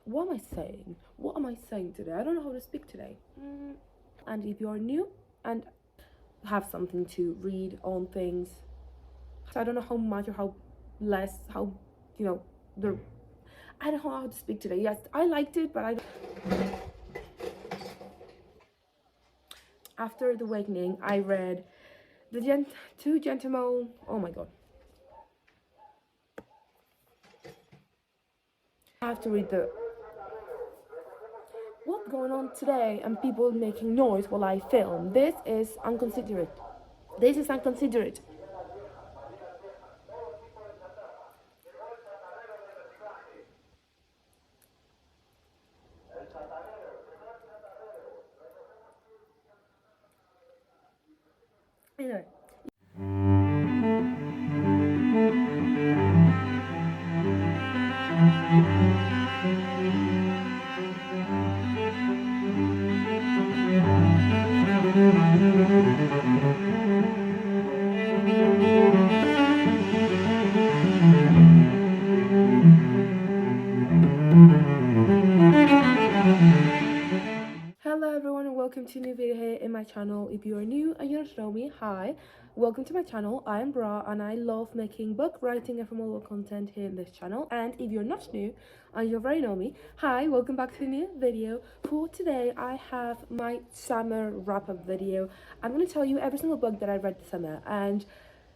what am I saying? What am I saying today? I don't know how to speak today. And if you're new and have something to read on things, so I don't know how much or how less, how, you know, I don't know how to speak today. Yes, I liked it, but after The Awakening, I read Two Gentlemen. Oh my god. I have to read what's going on today and people making noise while I film. This is inconsiderate. This is inconsiderate. Anyway. Hello everyone and welcome to a new video here in my channel. If you are new and you don't know me, hi, welcome to my channel. I am Bra and I love making book writing and formal content here in this channel. And if you're not new and you already know me, hi, welcome back to a new video. For today I have my summer wrap-up video. I'm going to tell you every single book that I read this summer, and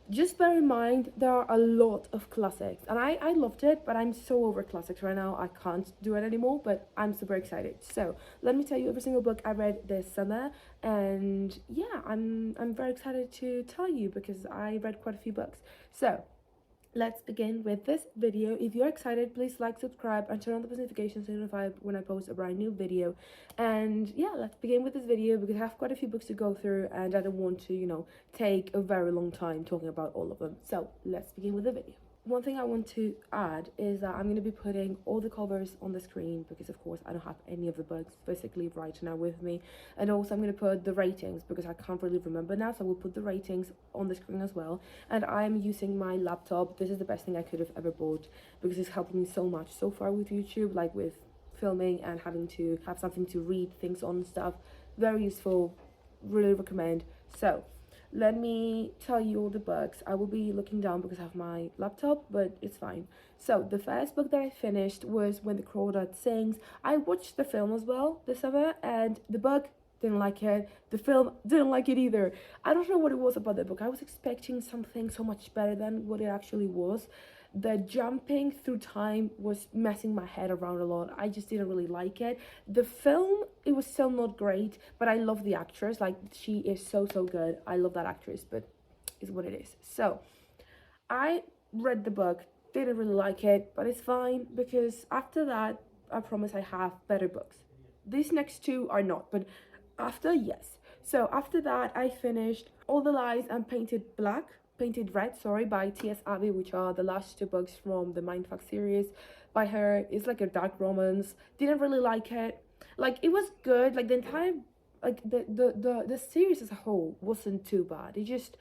just bear in mind there are a lot of classics, and I loved it, but I'm so over classics right now. I can't do it anymore, but I'm super excited. So let me tell you every single book I read this summer, and yeah, I'm very excited to tell you because I read quite a few books. So let's begin with this video. If you're excited, please like, subscribe, and turn on the notifications to notify when I post a brand new video. And yeah, let's begin with this video because I have quite a few books to go through and I don't want to, you know, take a very long time talking about all of them. So let's begin with the video. One thing I want to add is that I'm going to be putting all the covers on the screen because of course I don't have any of the books physically right now with me, and also I'm going to put the ratings because I can't really remember now, so I will put the ratings on the screen as well. And I'm using my laptop. This is the best thing I could have ever bought because it's helping me so much so far with YouTube, like with filming and having to have something to read things on and stuff. Very useful, really recommend. So let me tell you all the books. I will be looking down because I have my laptop, but it's fine. So the first book that I finished was When the Crawdad Sings. I watched the film as well this summer, and the book, didn't like it. The film, didn't like it either. I don't know what it was about the book. I was expecting something so much better than what it actually was. The jumping through time was messing my head around a lot. I just didn't really like it. The film, it was still not great, but I love the actress. Like, she is so good. I love that actress, but it's what it is. So I read the book, didn't really like it, but it's fine because after that, I promise I have better books. These next two are not, but after, yes. So after that, I finished All the Lies and Painted Red, sorry, by T.S. Abbey, which are the last two books from the Mindfuck series by her. It's like a dark romance. Didn't really like it. Like, it was good. Like, the entire, like, the series as a whole wasn't too bad. It just,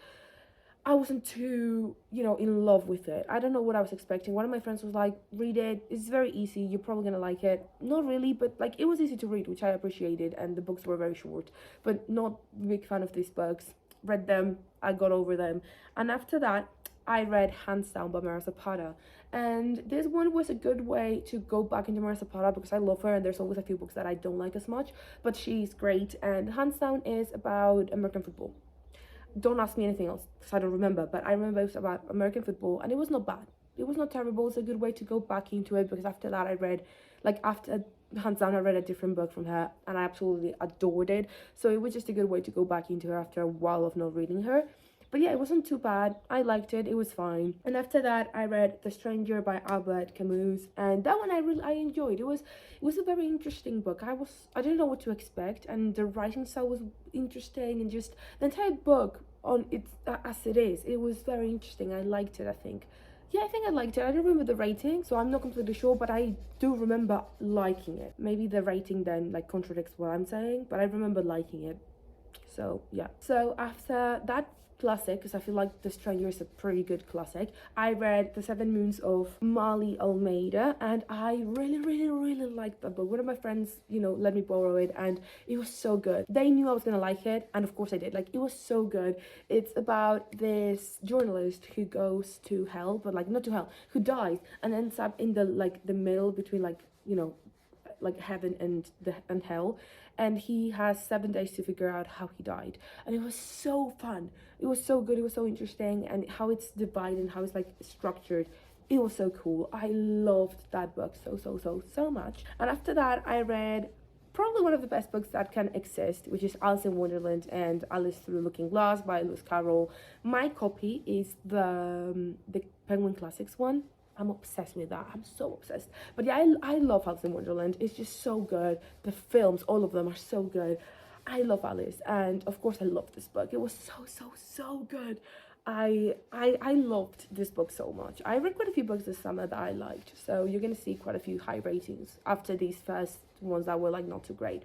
I wasn't too, you know, in love with it. I don't know what I was expecting. One of my friends was like, read it. It's very easy. You're probably gonna like it. Not really, but like, it was easy to read, which I appreciated. And the books were very short, but not a big fan of these books. Read them, I got over them. And after that, I read Hands Down by Mara Zapata, and this one was a good way to go back into Mara Zapata because I love her, and there's always a few books that I don't like as much, but she's great. And Hands Down is about American football. Don't ask me anything else because I don't remember, but I remember it was about American football, and it was not bad. It was not terrible. It's a good way to go back into it because after that I read, like, after Hands Down, I read a different book from her and I absolutely adored it. So it was just a good way to go back into her after a while of not reading her. But yeah, it wasn't too bad. I liked it. It was fine. And after that, I read The Stranger by Albert Camus, and that one I enjoyed. It was a very interesting book. I didn't know what to expect, and the writing style was interesting, and just the entire book on it as it is, it was very interesting. I liked it, I think. Yeah, I think I liked it. I don't remember the rating, so I'm not completely sure, but I do remember liking it. Maybe the rating then like contradicts what I'm saying, but I remember liking it. So yeah. So after that classic, because I feel like The Stranger is a pretty good classic. I read The Seven Moons of Mali Almeida, and I really liked that book. One of my friends, you know, let me borrow it, and it was so good. They knew I was gonna like it, and of course I did. Like, it was so good. It's about this journalist who goes to hell, but like not to hell, who dies and ends up in the like the middle between, like, you know, like heaven and hell, and he has 7 days to figure out how he died. And it was so fun, it was so good, it was so interesting, and how it's divided and how it's like structured, it was so cool. I loved that book so much. And after that, I read probably one of the best books that can exist, which is Alice in Wonderland and Alice Through the Looking Glass by Lewis Carroll. My copy is the Penguin Classics one. I'm obsessed with that. I'm so obsessed. But yeah, I love Alice in Wonderland. It's just so good. The films, all of them are so good. I love Alice, and of course I love this book. It was so good. I loved this book so much. I read quite a few books this summer that I liked, so you're gonna see quite a few high ratings after these first ones that were like not too great.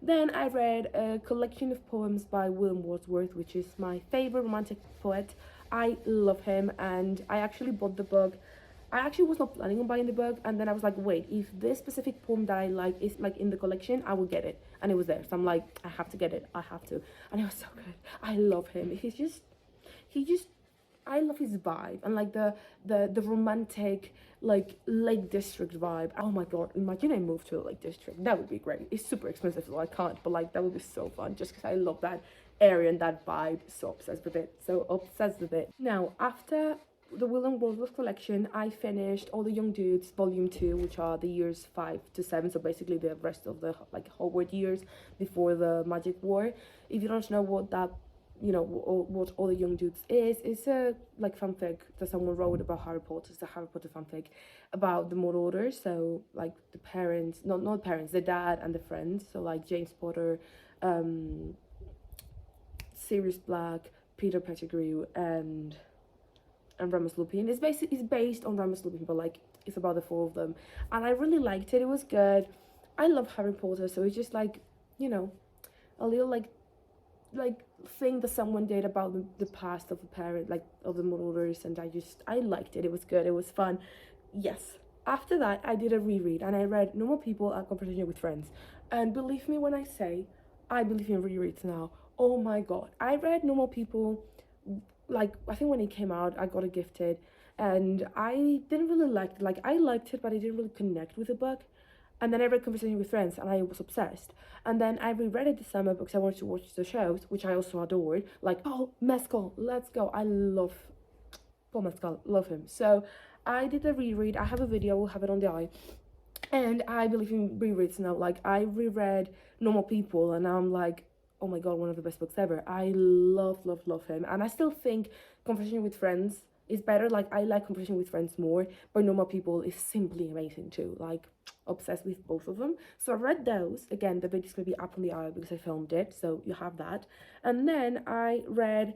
Then I read a collection of poems by William Wordsworth, which is my favorite romantic poet. I love him, and I actually bought the book. I actually was not planning on buying the book, and then I was like, wait, if this specific poem that I like is like in the collection, I will get it. And it was there, so I'm like, I have to get it, I have to. And it was so good. I love him. I love his vibe, and like the romantic like Lake District vibe. Oh my god, imagine I moved to a Lake District. That would be great. It's super expensive, so I can't, but like that would be so fun, just because I love that area and that vibe. So obsessed with it. Now, after the William Wordsworth collection, I finished All the Young Dudes Volume 2, which are the years 5 to 7, so basically the rest of the like Hogwarts years before the Magic War. If you don't know what that, you know, what All the Young Dudes is, it's a like fanfic that someone wrote about Harry Potter. It's a Harry Potter fanfic about the Marauders, so like the parents, not parents, the dad and the friends, so like James Potter, Sirius Black, Peter Pettigrew, and Remus Lupin. It's based on Remus Lupin, but like it's about the 4 of them, and I really liked it. It was good. I love Harry Potter, so it's just like, you know, a little like thing that someone did about the past of the parent, like of the Marauders, and I liked it. It was good. It was fun. Yes. After that, I did a reread, and I read Normal People and Conversation with Friends, and believe me when I say I believe in rereads now. Oh my god, I read Normal People, like I think when it came out, I got it gifted, and I didn't really like it. Like, I liked it, but I didn't really connect with the book. And then I read Conversation with Friends, and I was obsessed. And then I reread it this summer because I wanted to watch the shows, which I also adored. Like, oh, Mescal, let's go. I love Paul Mescal, love him. So I did a reread. I have a video, we'll have it on the eye. And I believe in rereads now. Like, I reread Normal People, and I'm like, oh my god, one of the best books ever. I love him, and I still think Conversation with Friends is better. Like, I like Conversation with Friends more, but Normal People is simply amazing too. Like, obsessed with both of them. So I read those. Again, the video's gonna be up on the eye because I filmed it, so you have that. And then I read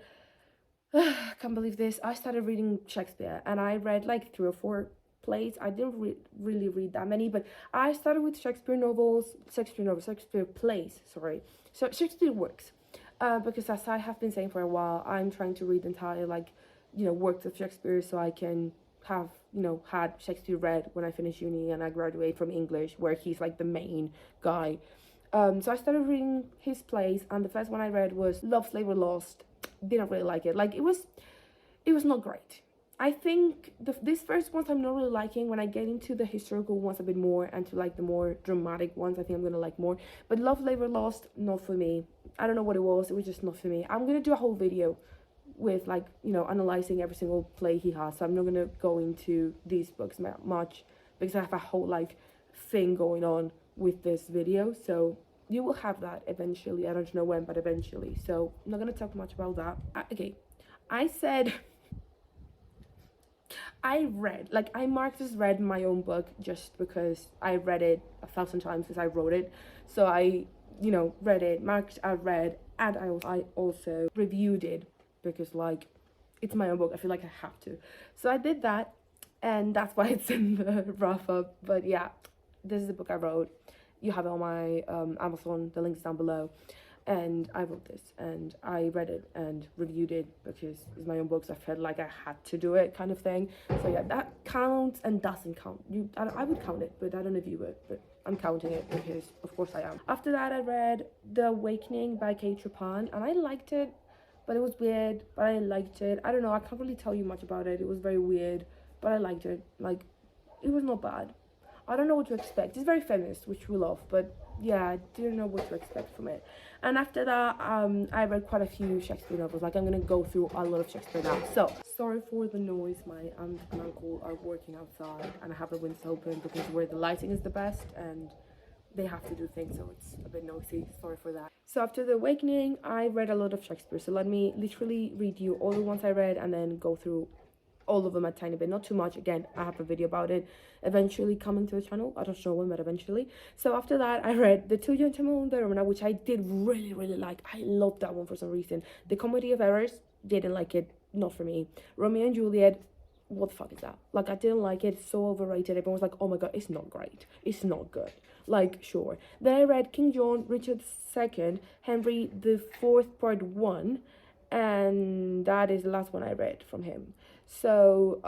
can't believe this, I started reading Shakespeare, and I read like 3 or 4 plays. I didn't really read that many, but I started with Shakespeare plays, sorry. So Shakespeare works, because as I have been saying for a while, I'm trying to read the entire, like, you know, works of Shakespeare, so I can have, you know, had Shakespeare read when I finish uni and I graduate from English, where he's like the main guy. So I started reading his plays, and the first one I read was Love, Slavery, Lost. Didn't really like it. Like, it was not great. I think these first ones I'm not really liking. When I get into the historical ones a bit more, and to like the more dramatic ones, I think I'm gonna like more. But Love, Labor, Lost, not for me. I don't know what it was just not for me. I'm gonna do a whole video with, like, you know, analyzing every single play he has, so I'm not gonna go into these books much because I have a whole like thing going on with this video, so you will have that eventually. I don't know when, but eventually, so I'm not gonna talk much about that. Okay, I said I marked as read my own book just because I read it 1,000 times because I wrote it. So I, you know, read it, marked as read, and I also reviewed it because, like, it's my own book. I feel like I have to. So I did that, and that's why it's in the wrap up. But yeah, this is the book I wrote. You have it on my Amazon, the link's down below. and I wrote this, and I read it and reviewed it because it's my own books. I felt like I had to do it, kind of thing. So yeah, that counts and doesn't count. I would count it, but I don't know if you would, but I'm counting it because of course I am. After that, I read The Awakening by Kate Chopin, and I liked it, but it was weird, but I liked it. I don't know, I can't really tell you much about it. It was very weird, but I liked it. Like, it was not bad. I don't know what to expect. It's very feminist, which we love, but yeah, I didn't know what to expect from it. And after that, I read quite a few Shakespeare novels. Like, I'm gonna go through a lot of Shakespeare now. So, sorry for the noise. My aunt and uncle are working outside, and I have the windows open because where the lighting is the best, and they have to do things, so it's a bit noisy. Sorry for that. So after The Awakening, I read a lot of Shakespeare. So let me literally read you all the ones I read and then go through all of them a tiny bit, not too much. Again, I have a video about it eventually coming to the channel. I don't know when, but eventually. So after that, I read The Two Gentlemen and the Romana, which I did really like. I loved that one for some reason. The Comedy of Errors, didn't like it, not for me. Romeo and Juliet, what the fuck is that? Like, I didn't like it. It's so overrated. Everyone was like, oh my god, it's not great, it's not good. Like, sure. Then I read King John, Richard II, Henry the Fourth, Part 1, and that is the last one I read from him. So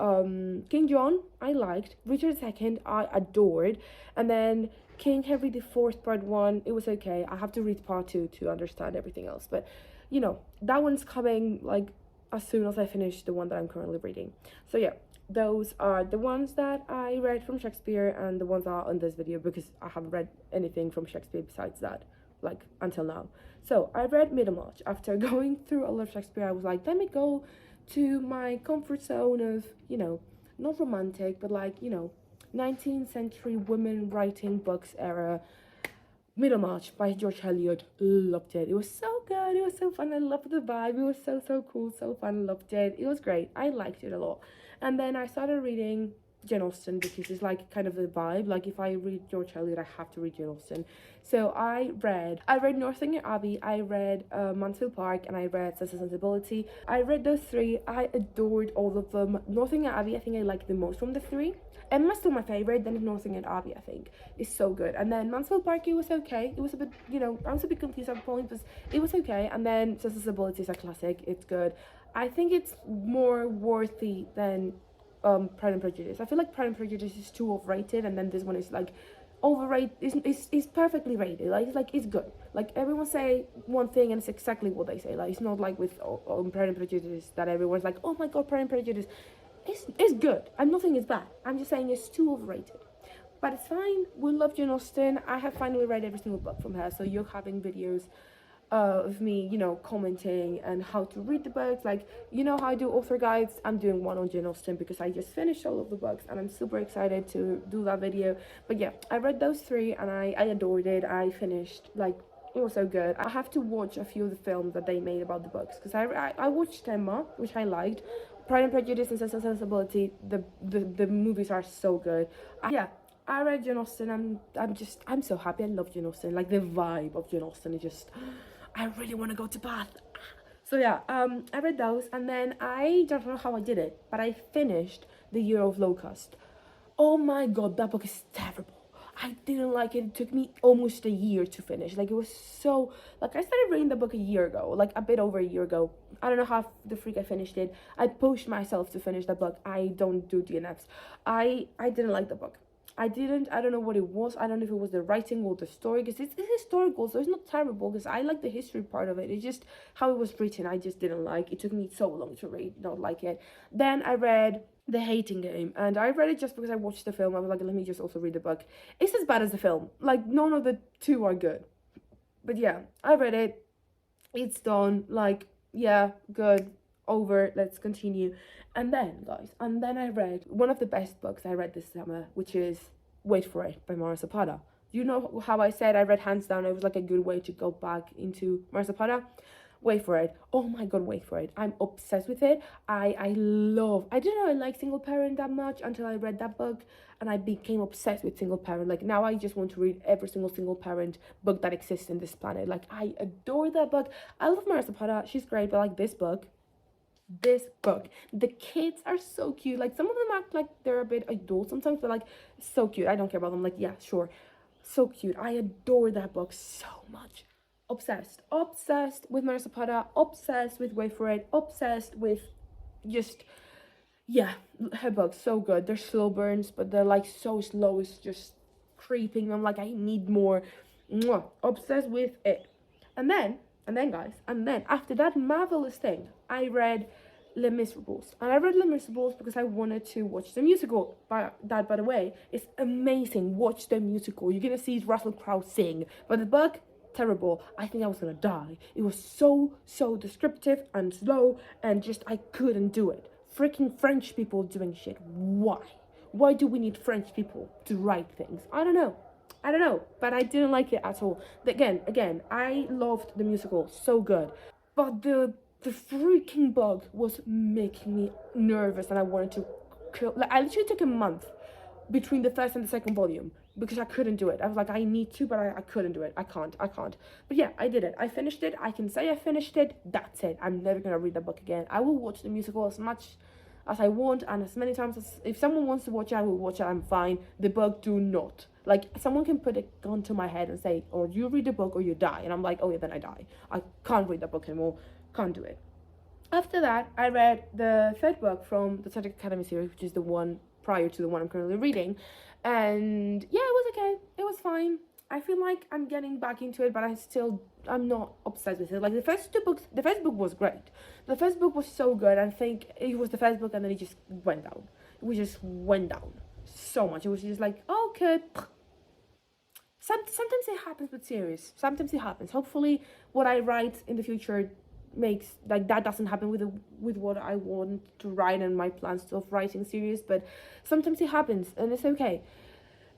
King John I liked, Richard II I adored, and then King Henry the Fourth, Part 1, it was okay. I have to read Part 2 to understand everything else, but you know, that one's coming like as soon as I finish the one that I'm currently reading. So yeah, those are the ones that I read from Shakespeare, and the ones that are on this video, because I haven't read anything from Shakespeare besides that, like, until now. So I read Middlemarch. After going through a lot of Shakespeare, I was like, let me go to my comfort zone of, you know, not romantic, but like, you know, 19th century women writing books era. Middlemarch by George Eliot. Loved it. It was so good. It was so fun. I loved the vibe. It was so cool, so fun. Loved it. It was great. I liked it a lot. And then I started reading Jane Austen because it's like kind of the vibe. Like, if I read George Eliot, I have to read Jane Austen. So I read Northanger Abbey, I read Mansfield Park, and I read Sense and Sensibility. I read those three. I adored all of them. Northanger Abbey, I think I liked the most from the three. Emma's still my favorite, then Northanger Abbey, I think, is so good. And then Mansfield Park, it was okay. It was a bit, you know, I was a bit confused at points, but it was okay. And then Sense and Sensibility is a classic. It's good. I think it's more worthy than Pride and Prejudice. I feel like Pride and Prejudice is too overrated, and then this one is like overrated. It's perfectly rated. Like it's good. Like, everyone say one thing and it's exactly what they say. Like, it's not like with Pride and Prejudice that everyone's like, oh my god, Pride and Prejudice. It's good. I'm not saying it's bad. I'm just saying it's too overrated. But it's fine. We love Jane Austen. I have finally read every single book from her, so you're having videos of me, you know, commenting and how to read the books. Like, you know how I do author guides? I'm doing one on Jane Austen because I just finished all of the books and I'm super excited to do that video. But yeah, I read those three and I adored it. I finished, like, it was so good. I have to watch a few of the films that they made about the books, because I watched Emma, which I liked. Pride and Prejudice and Sense and Sensibility, the movies are so good. I read Jane Austen. I'm so happy. I love Jane Austen. Like, the vibe of Jane Austen is just, I really want to go to Bath. So yeah, I read those, and then I don't know how I did it, but I finished The Year of Locust. Oh my god, that book is terrible. I didn't like it. It took me almost a year to finish. Like, it was so, like, I started reading the book a year ago, like a bit over a year ago. I don't know how the freak I finished it. I pushed myself to finish the book. I don't do DNFs. I didn't like the book. I don't know what it was. I don't know if it was the writing or the story, because it's historical, so it's not terrible, because I like the history part of it. It's just how it was written, I just didn't like. It took me so long to read, not like it. Then I read The Hating Game, and I read it just because I watched the film. I was like, let me just also read the book. It's as bad as the film. Like, none of the two are good. But yeah, I read it. It's done. Like, yeah, good. Over. Let's continue. And then, guys, I read one of the best books I read this summer, which is Wait for It by Mara Zapata. You know how I said I read hands down, it was like a good way to go back into Mara Zapata? Wait for It. Oh my god, Wait for It. I'm obsessed with it. I didn't know I liked single parent that much until I read that book, and I became obsessed with single parent. Like, now I just want to read every single parent book that exists in this planet. Like, I adore that book. I love Mara Zapata. She's great, but like, this book, the kids are so cute. Like, some of them act like they're a bit adult sometimes, but like, so cute. I don't care about them. Like, yeah, sure, so cute. I adore that book so much. obsessed with Mary Zapata, obsessed with Wait for It, obsessed with just, yeah, her books, so good. They're slow burns, but they're like so slow, it's just creeping. I'm like, I need more. Mwah. Obsessed with it. And then after that marvelous thing, I read Les Miserables. And I read Les Miserables because I wanted to watch the musical. By the way, is amazing. Watch the musical. You're gonna see Russell Crowe sing. But the book, terrible. I think I was gonna die. It was so descriptive and slow, and just I couldn't do it. Freaking French people doing shit. Why? Why do we need French people to write things? I don't know, but I didn't like it at all. Again, I loved the musical, so good. But the freaking book was making me nervous, and I wanted to kill. Like, I literally took a month between the first and the second volume because I couldn't do it. I was like, I need to, but I couldn't do it. I can't. But yeah, I did it. I finished it. I can say I finished it. That's it. I'm never gonna read the book again. I will watch the musical as much as I want, and as many times as, if someone wants to watch it, I will watch it. I'm fine. The book, do not. Like, someone can put a gun to my head and say, or you read the book or you die, and I'm like, oh yeah, then I die. I can't read the book anymore. Can't do it. After that, I read the third book from the Substack Academy series, which is the one prior to the one I'm currently reading, and yeah, it was okay. It was fine. I feel like I'm getting back into it, but I'm not obsessed with it. Like, the first book was great. The first book was so good. I think it was the first book, and then it just went down. It just went down so much. It was just like, okay. Sometimes it happens with series. Sometimes it happens. Hopefully, what I write in the future makes, like, that doesn't happen with what I want to write and my plans of writing series. But sometimes it happens, and it's okay.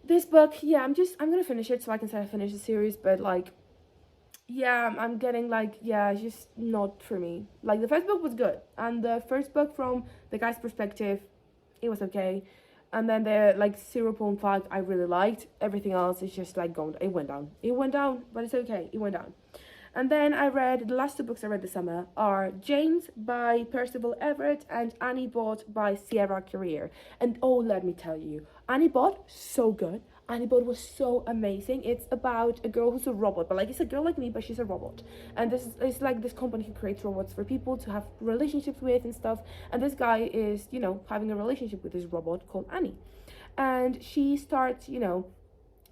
This book, yeah, I'm gonna finish it so I can say I finished the series, but like, yeah, I'm getting like, yeah, it's just not for me. Like, the first book was good, and the first book from the guy's perspective, it was okay, and then the like 0.5 I really liked. Everything else is just like it went down, but it's okay, it went down. And then I read, the last two books I read this summer are James by Percival Everett and Annie Bot by Sierra Career. And oh, let me tell you, Annie Bot, so good. Annie Bot was so amazing. It's about a girl who's a robot, but like, it's a girl like me, but she's a robot. And it's like this company who creates robots for people to have relationships with and stuff. And this guy is, having a relationship with this robot called Annie. And she starts,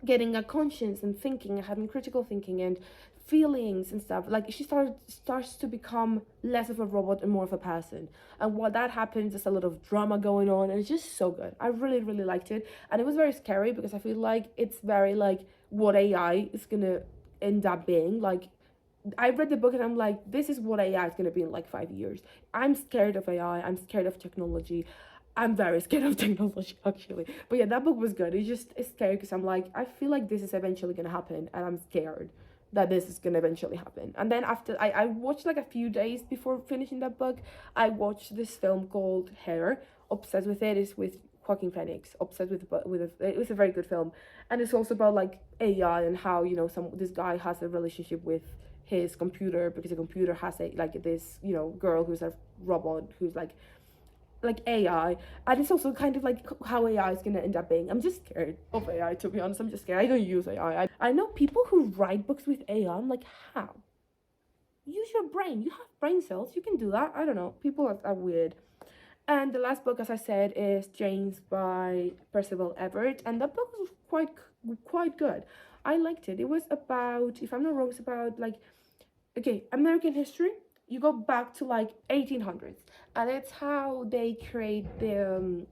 getting a conscience and thinking and having critical thinking and feelings and stuff. Like, she starts to become less of a robot and more of a person, and while that happens, there's a lot of drama going on, and it's just so good. I really liked it, and it was very scary because I feel like it's very like what AI is gonna end up being. Like, I read the book and I'm like, this is what AI is gonna be in like 5 years. I'm scared of AI. I'm scared of technology. I'm very scared of technology, actually. But yeah, that book was good. It's scary because I'm like, I feel like this is eventually gonna happen, and I'm scared that this is gonna eventually happen. And then after I watched, like, a few days before finishing that book, I watched this film called Hair. Obsessed with it. Is with Joaquin Phoenix. Obsessed with it. It was a very good film, and it's also about like AI and how this guy has a relationship with his computer, because the computer has this girl who's a robot who's like AI, and it's also kind of like how AI is gonna end up being. I'm just scared of AI, to be honest. I'm just scared. I don't use AI. I know people who write books with AI. I'm like, how? Use your brain. You have brain cells. You can do that. I don't know. People are weird. And the last book, as I said, is James by Percival Everett, and that book was quite good. I liked it. It was about, if I'm not wrong, it's about like, okay, American history. You go back to like 1800s, and it's how they create the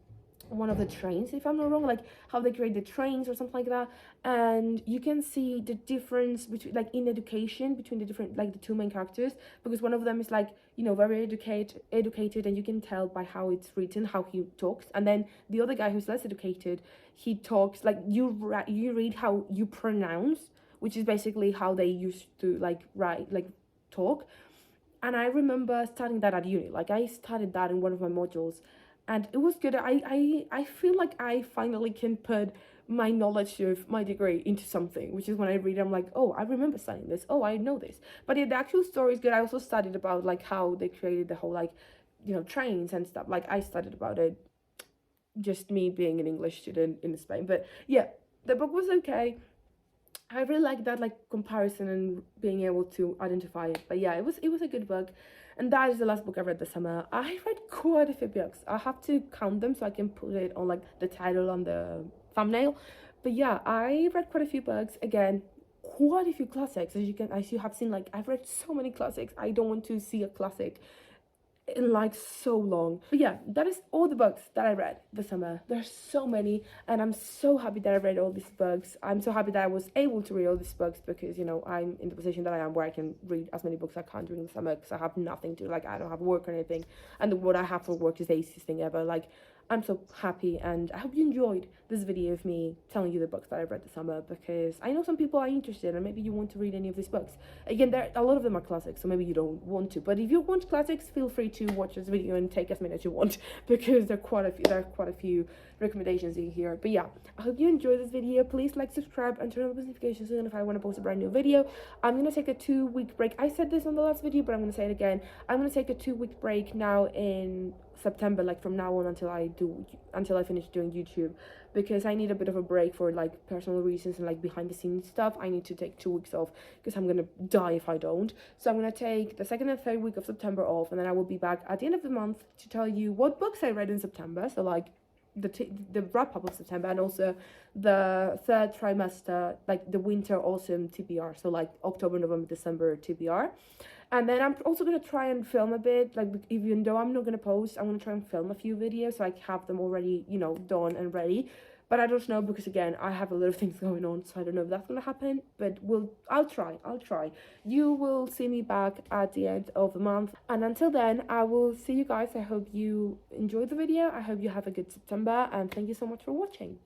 one of the trains, if I'm not wrong, like how they create the trains or something like that. And you can see the difference between, like, in education between the different, like, the two main characters, because one of them is like very educated, and you can tell by how it's written, how he talks. And then the other guy who's less educated, he talks like you read how you pronounce, which is basically how they used to like write, like talk. And I remember studying that at uni. Like, I studied that in one of my modules, and it was good. I feel like I finally can put my knowledge of my degree into something, which is when I read it, I'm like, oh, I remember studying this. Oh, I know this. But yeah, the actual story is good. I also studied about like how they created the whole like, trains and stuff. Like, I studied about it, just me being an English student in Spain. But yeah, the book was okay. I really like that like comparison and being able to identify it. But yeah, it was a good book. And that is the last book I read this summer. I read quite a few books. I have to count them so I can put it on like the title on the thumbnail. But yeah, I read quite a few books. Again, quite a few classics. As you have seen, like I've read so many classics. I don't want to see a classic in like so long. But yeah, that is all the books that I read this summer. There's so many, and I'm so happy that I read all these books. I'm so happy that I was able to read all these books because, you know, I'm in the position that I am where I can read as many books as I can during the summer because I have nothing to, like, I don't have work or anything, and what I have for work is the easiest thing ever. Like, I'm so happy, and I hope you enjoyed this video of me telling you the books that I read this summer, because I know some people are interested and maybe you want to read any of these books. Again, a lot of them are classics, so maybe you don't want to, but if you want classics, feel free to watch this video and take as many as you want, because there are quite a few recommendations in here. But yeah, I hope you enjoyed this video. Please like, subscribe, and turn on the notifications so if I want to post a brand new video. I'm gonna take a 2-week break. I said this on the last video, but I'm gonna say it again. I'm gonna take a 2-week break now in September, like from now on until I finish doing YouTube, because I need a bit of a break for like personal reasons and like behind the scenes stuff. I need to take 2 weeks off because I'm gonna die if I don't. So I'm gonna take the 2nd and 3rd week of September off, and then I will be back at the end of the month to tell you what books I read in September. So like the wrap up of September, and also the 3rd trimester, like the winter autumn TBR, so like October, November, December TBR. And then I'm also going to try and film a bit, like, even though I'm not going to post, I'm going to try and film a few videos so I have them already, you know, done and ready. But I don't know, because again, I have a lot of things going on, so I don't know if that's going to happen, but I'll try. You will see me back at the end of the month, and until then, I will see you guys. I hope you enjoyed the video. I hope you have a good September, and thank you so much for watching.